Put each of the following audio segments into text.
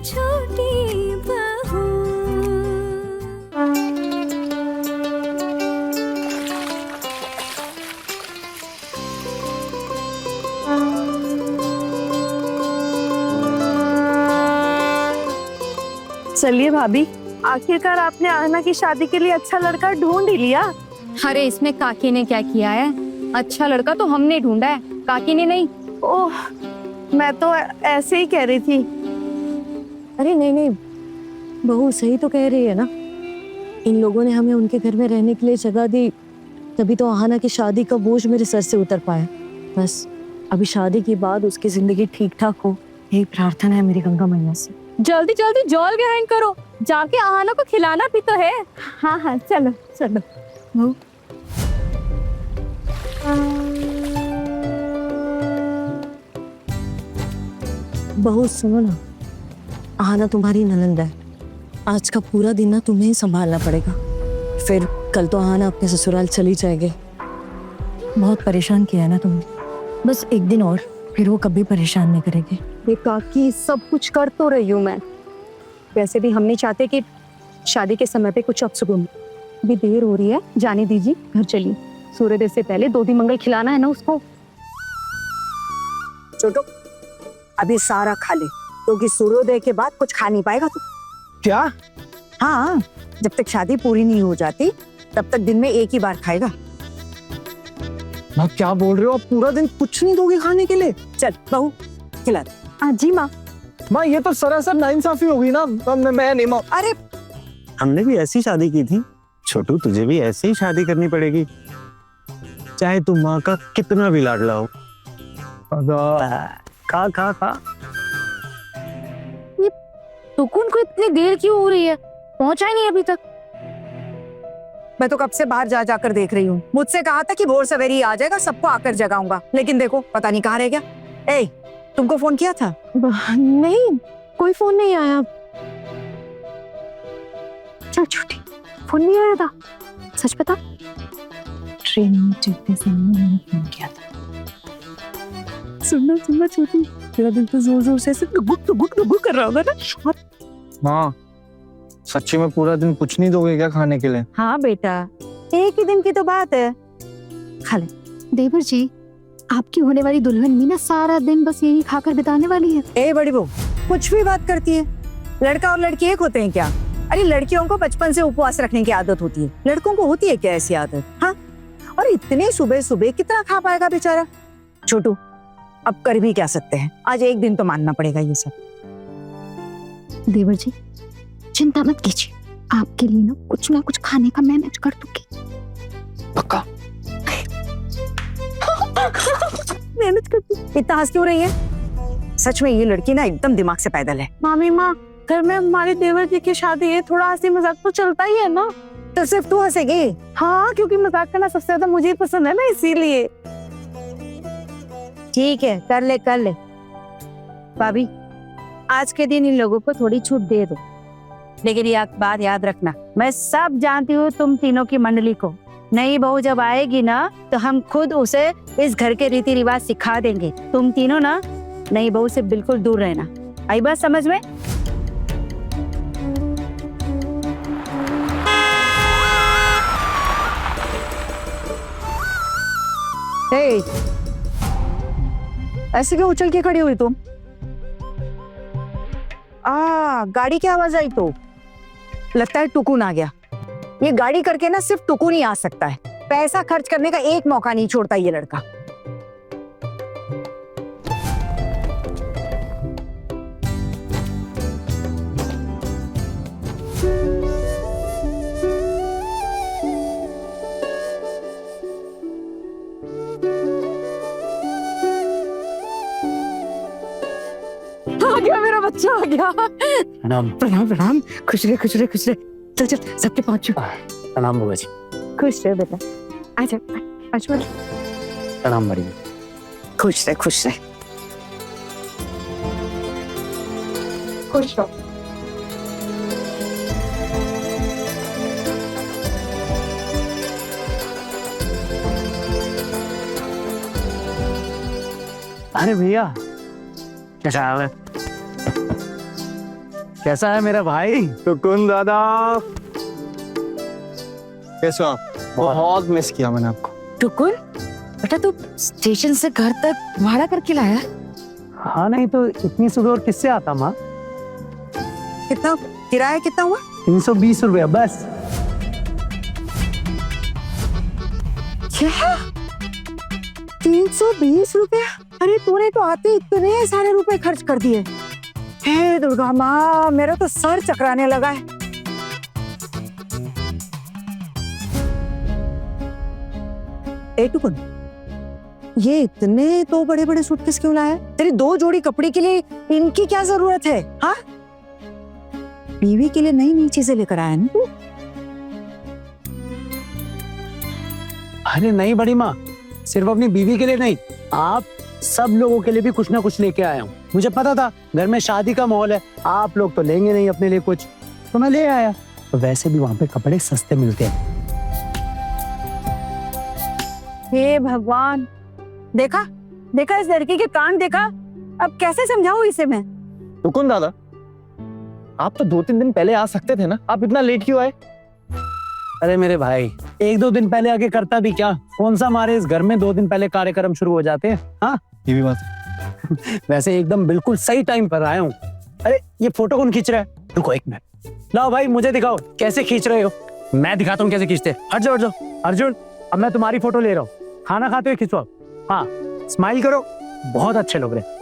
छोटी बहू। चलिए भाभी, आखिरकार आपने आहना की शादी के लिए अच्छा लड़का ढूंढ ही लिया। अरे इसमें काकी ने क्या किया है? अच्छा लड़का तो हमने ढूंढा है, काकी ने नहीं। ओह, मैं तो ऐसे ही कह रही थी। अरे नहीं नहीं, बहू सही तो कह रही है ना। इन लोगों ने हमें उनके घर में रहने के लिए जगह दी, तभी तो आहना की शादी का बोझ मेरे सर से उतर पाया। बस अभी शादी के बाद उसकी जिंदगी ठीक ठाक हो, यही प्रार्थना है मेरी गंगा मैया से। जल्दी जल्दी जॉल ग्रहण करो, जाके आहना को खिलाना भी तो है। हाँ हाँ, चलो चलो। बहू सुनो ना, आहना तुम्हारी ननंद है। आज का पूरा दिन ना तुम्हें ही संभालना पड़ेगा, फिर कल तो आहना अपने ससुराल चली जाएगी। बहुत परेशान किया है ना तुमने, बस एक दिन और, फिर वो कभी परेशान नहीं करेगी। ये काकी सब कुछ कर तो रही हूँ मैं, वैसे भी हम नहीं चाहते कि शादी के समय पे कुछ अपशगुन। अभी देर हो रही है, जाने दीजिए, घर चलिए। सूर्योदय से पहले 2 दिन मंगल खिलाना है ना उसको। छोटू, अभी सारा खा ले, क्योंकि सूर्योदय के बाद कुछ खा नहीं पाएगा तू। क्या? हाँ, जब तक शादी पूरी नहीं हो जाती तब तक दिन में एक ही बार खाएगा। माँ क्या बोल रहे हो? आप पूरा दिन कुछ नहीं दोगे खाने के लिए? चल बहू, खिला दे। जी माँ। माँ ये तो सरासर नाइंसाफी होगी ना। मैं नहीं माँ। अरे हमने भी ऐसी शादी की थी छोटू, तुझे भी ऐसे ही शादी करनी पड़ेगी, चाहे तू माँ का कितना भी लाडला हो। खा खा खा। टुकुन को इतनी देर क्यों हो रही है? पहुंचा ही नहीं अभी तक। मैं तो कब से बाहर जा जाकर देख रही हूँ। मुझसे कहा था कि भोर सवेरे ही आ जाएगा, सबको आकर जगाऊंगा, लेकिन देखो पता नहीं कहाँ रह गया। ए, तुमको फोन किया था? नहीं, कोई फोन नहीं आया। चल छोटी, फोन नहीं आया था, सच बता। ट्रेन में चलते समय मैंने फोन किया था। सुनना सुनना छोटी, तेरा दिल तो जोर जोर से ऐसे गुक कर रहा होगा ना। माँ सच्ची में पूरा दिन कुछ नहीं दोगे क्या खाने के लिए? हाँ बेटा, एक ही दिन की तो बात है, खा ले। देवर जी, आपकी होने वाली दुल्हन भी ना सारा दिन बस यही खाकर बिताने वाली है। ए बड़ी बहू, कुछ भी बात करती है। लड़का और लड़की एक होते हैं क्या? अरे लड़कियों को बचपन से उपवास रखने की आदत होती है, लड़कों को होती है क्या ऐसी आदत? हाँ, और इतने सुबह सुबह कितना खा पाएगा बेचारा? छोटू, अब कर भी क्या सकते हैं, आज एक दिन तो मानना पड़ेगा ये सब। देवर जी, चिंता मत कीजिए, आपके लिए ना कुछ खाने का मैनेज कर दूंगी। पक्का? मेहनत करती, इतना हंस क्यों रही है? सच में ये लड़की ना एकदम दिमाग से पैदल है। मामी माँ, घर में हमारे देवर जी की शादी है, थोड़ा हंसी मजाक तो चलता ही है ना। तो सिर्फ तू हंसेगी? हाँ, क्योंकि मजाक करना सबसे ज्यादा मुझे ही पसंद है ना, इसीलिए। ठीक है, कर ले कर ले। भाभी, आज के दिन इन लोगों को थोड़ी छूट दे दो, लेकिन ये बात याद रखना, मैं सब जानती हूँ तुम तीनों की मंडली को। नई बहू जब आएगी ना तो हम खुद उसे इस घर के रीति रिवाज सिखा देंगे। तुम तीनों ना नई बहू से बिल्कुल दूर रहना, आई बात समझ में? ए, ऐसे क्यों उछल के खड़ी हुई तुम? गाड़ी की आवाज आई तो लगता है टुकुन आ गया। ये गाड़ी करके ना सिर्फ टुकुन ही आ सकता है, पैसा खर्च करने का एक मौका नहीं छोड़ता ये लड़का। आ गया मेरा बच्चा, आ गया। प्रणाम। प्रणाम प्रणाम, खुश रहे खुश रहे खुश रहे। चल चल, सबके पहुंचो। प्रणाम बुआ जी। खुश रहे बेटा, आजा आजा। प्रणाम बड़ी। खुश रहे खुश रहे। खुश रहो। अरे भैया, कैसा हाल है? कैसा है मेरा भाई? टुकुन दादा, कैसे हो आप? बहुत मिस किया मैंने आपको। टुकुन बेटा तू स्टेशन से घर तक भाड़ा करके लाया? हाँ, नहीं तो इतनी सुबह और किससे आता माँ? कितना किराया कितना हुआ? 320 रुपया बस। क्या 320 रुपया? अरे तूने तो आते इतने सारे रुपए खर्च कर दिए। हे दुर्गा माँ, मेरा तो सर चकराने लगा है। ए टुकुन, ये इतने तो बड़े बड़े सूटकेस क्यों लाया? तेरी 2 जोड़ी कपड़े के लिए इनकी क्या जरूरत है? हाँ, बीवी के लिए नई नई चीजें लेकर आया ना तू? अरे नहीं बड़ी माँ, सिर्फ अपनी बीवी के लिए नहीं, आप सब लोगों के लिए भी कुछ ना कुछ लेके आया हूँ। मुझे पता था घर में शादी का माहौल है, आप लोग तो लेंगे नहीं अपने लिए कुछ, तो मैं ले आया। तो वैसे भी वहां पे कपड़े सस्ते मिलते हैं। हे भगवान, देखा देखा इस लड़की के कान देखा। अब कैसे समझाऊं इसे मैं? टुकुन दादा, आप तो 2-3 दिन पहले आ सकते थे ना, आप इतना लेट क्यों आए? अरे मेरे भाई, 1-2 दिन पहले आके करता भी क्या? कौन सा हमारे इस घर में 2 दिन पहले कार्यक्रम शुरू हो जाते हैं? हाँ, ये भी बात है। वैसे एकदम बिल्कुल सही टाइम पर आया हूँ। अरे ये फोटो कौन खींच रहा है? रुको 1 मिनट। लाओ भाई, मुझे दिखाओ कैसे खींच रहे हो। मैं दिखाता हूँ कैसे खींचते। हट जाओ हट जाओ। अर्जुन, अब मैं तुम्हारी फोटो ले रहा हूँ, खाना खाते हुए खिंचवाओ। हाँ, स्माइल करो, बहुत अच्छे लग रहे हैं।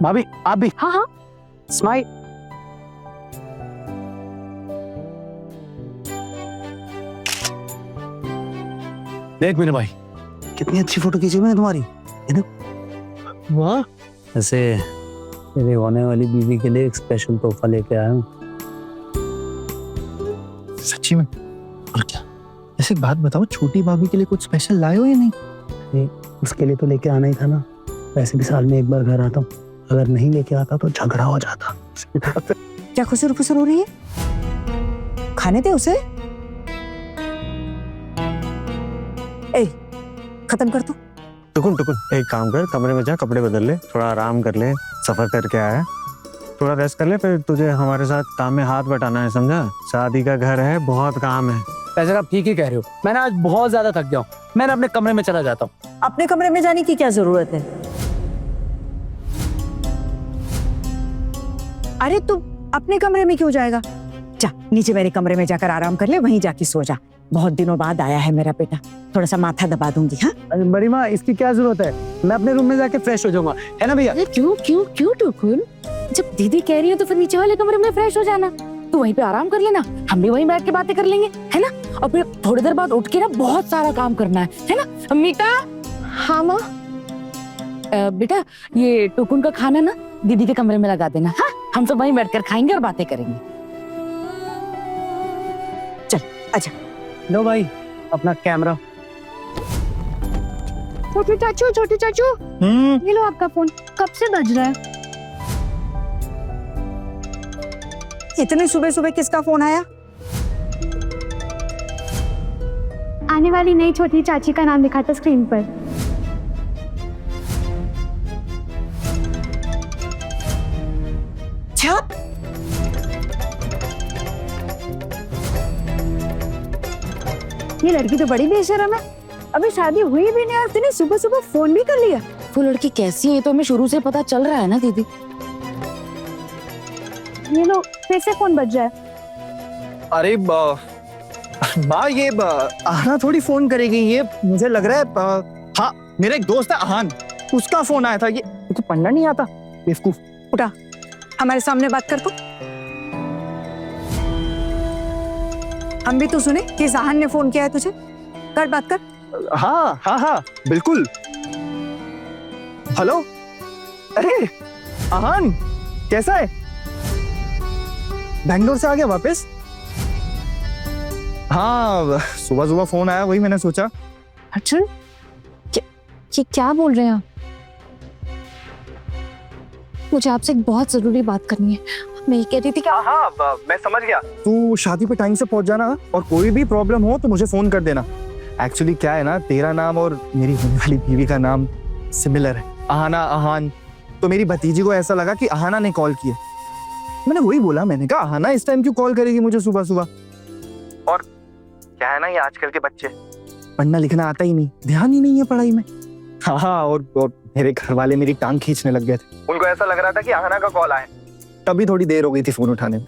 भाभी आप भी। हाँ हाँ, स्माइल। देख मेरे भाई, कितनी अच्छी फोटो खींची मैंने तुम्हारी। वाह, ऐसे मेरे होने वाली बीवी के लिए एक स्पेशल तोहफा लेके आया हूँ। सच्ची में? और क्या? ऐसे बात बताओ, छोटी भाभी के लिए कुछ स्पेशल लाए हो या नहीं? उसके लिए तो लेके आना ही था ना। वैसे भी साल में एक बार घर आता हूँ, अगर नहीं लेके आता तो झगड़ा हो जाता। क्या खुसर खुसर हो रही है? खाने दे उसे। ए, खत्म कर तू। टुकुन टुकुन, एक काम कर, कमरे में जा, कपड़े बदल ले, थोड़ा आराम कर ले, सफर करके आया, थोड़ा रेस्ट कर ले, फिर तुझे हमारे साथ काम में हाथ बटाना है, समझा? शादी का घर है, बहुत काम है। वैसे आप ठीक ही कह रहे हो, मैंने आज बहुत ज्यादा थक गया हूँ, मैं अपने कमरे में चला जाता हूँ। अपने कमरे में जाने की क्या जरूरत है? अरे तू अपने कमरे में क्यों जाएगा? जा नीचे मेरे कमरे में जाकर आराम कर ले, वहीं जाके सो जा। बहुत दिनों बाद आया है मेरा बेटा, थोड़ा सा माथा दबा दूंगी। हाँ, अरे बड़ी माँ, इसकी क्या जरूरत है? मैं अपने रूम में जाके फ्रेश हो जाऊंगा, है ना भैया? क्यों क्यों क्यों टुकुन? जब दीदी कह रही हो तो फिर नीचे वाले कमरे में फ्रेश हो जाना, तू वहीं पे आराम कर लेना, हम भी वहीं बैठ के बातें कर लेंगे, है ना? और फिर थोड़ी देर बाद उठ के ना बहुत सारा काम करना है ना? अम्मिका। हाँ माँ। बेटा, ये टुकुन का खाना ना दीदी के कमरे में लगा देना। हाँ, हम सब वहीं बैठकर खाएंगे और बातें करेंगे। चल आजा। लो भाई अपना कैमरा। छोटू चाचू, ये लो आपका फोन, कब से बज रहा है? इतने सुबह सुबह किसका फोन आया? आने वाली नई छोटी चाची का नाम लिखा था स्क्रीन पर। छप। ये लड़की तो बड़ी बेशरम है, अभी शादी हुई भी नहीं और तूने सुबह सुबह फोन भी कर लिया। वो लड़की कैसी है तो हमें शुरू से पता चल रहा है ना दीदी। ये लो फिर से फोन बज रहा है। अरे माँ, ये आहाना थोड़ी फोन करेगी, ये मुझे लग रहा है। हाँ, मेरा एक दोस्त है आहान, उसका फोन आया था। ये तो पढ़ना नहीं आता, बेवकूफ। उठा, हमारे सामने बात कर। तो हम भी तो सुने कि आहान ने फोन किया है तुझे। कर बात कर। हाँ हाँ हाँ, बिल्कुल। हेलो, अरे आहान कैसा है? बैंगलोर से आ गया वापस? हाँ, सुबह सुबह फोन आया, वही मैंने सोचा। अर्जुन, क्या बोल रहे हैं आप? मुझे आपसे एक बहुत जरूरी बात करनी है। मैं ये कह रही थी कि हाँ मैं समझ गया। तू शादी पे टाइम से पहुंच जाना और कोई भी प्रॉब्लम हो तो मुझे फोन कर देना। एक्चुअली क्या है ना, तेरा नाम और मेरी होने वाली बीवी का नाम सिमिलर है, आहाना आहान। तो मेरी भतीजी को ऐसा लगा कि आहाना ने कॉल किया। मैंने वही बोला, मैंने कहा आहाना इस टाइम क्यों कॉल करेगी मुझे सुबह सुबह। और क्या है ना, ये आजकल के बच्चे पढ़ना लिखना आता ही नहीं, ध्यान ही नहीं है पढ़ाई में। हाँ और मेरे घर वाले मेरी टांग खींचने लग गए थे। उनको ऐसा लग रहा था कि आहाना का कॉल आया, तभी थोड़ी देर हो गई थी फोन उठाने में।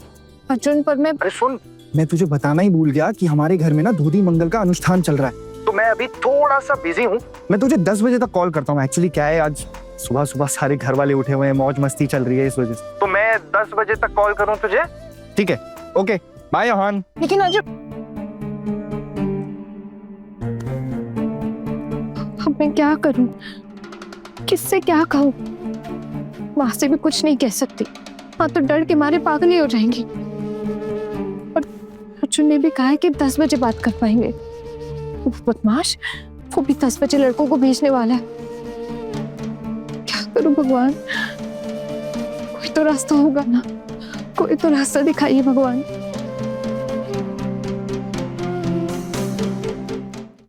अर्जुन पर मैं अरे सुन, मैं तुझे बताना ही भूल गया कि हमारे घर में ना धोती मंगल का अनुष्ठान चल रहा है, तो मैं अभी थोड़ा सा बिजी हूँ। मैं तुझे 10 बजे तक कॉल करता हूँ। एक्चुअली क्या है, आज सुबह सुबह सारे घर वाले उठे हुए हैं, मौज मस्ती चल रही है इस वजह से। तो मैं 10 बजे तक कॉल करूँ तुझे? ठीक है, ओके बाय आहान। लेकिन अर्जुन अब मैं क्या करूं, किससे क्या कहूं? माँ से भी कुछ नहीं कह सकती, माँ तो डर के मारे पागल ही हो जाएंगी। और अर्जुन ने भी कहा है कि 10 बजे बात कर पाएंगे। वो बदमाश, वो भी 10 बजे लड़कों को भेजने वाला है। क्या करूं भगवान, कोई तो रास्ता होगा ना, कोई तो रास्ता दिखाइए भगवान।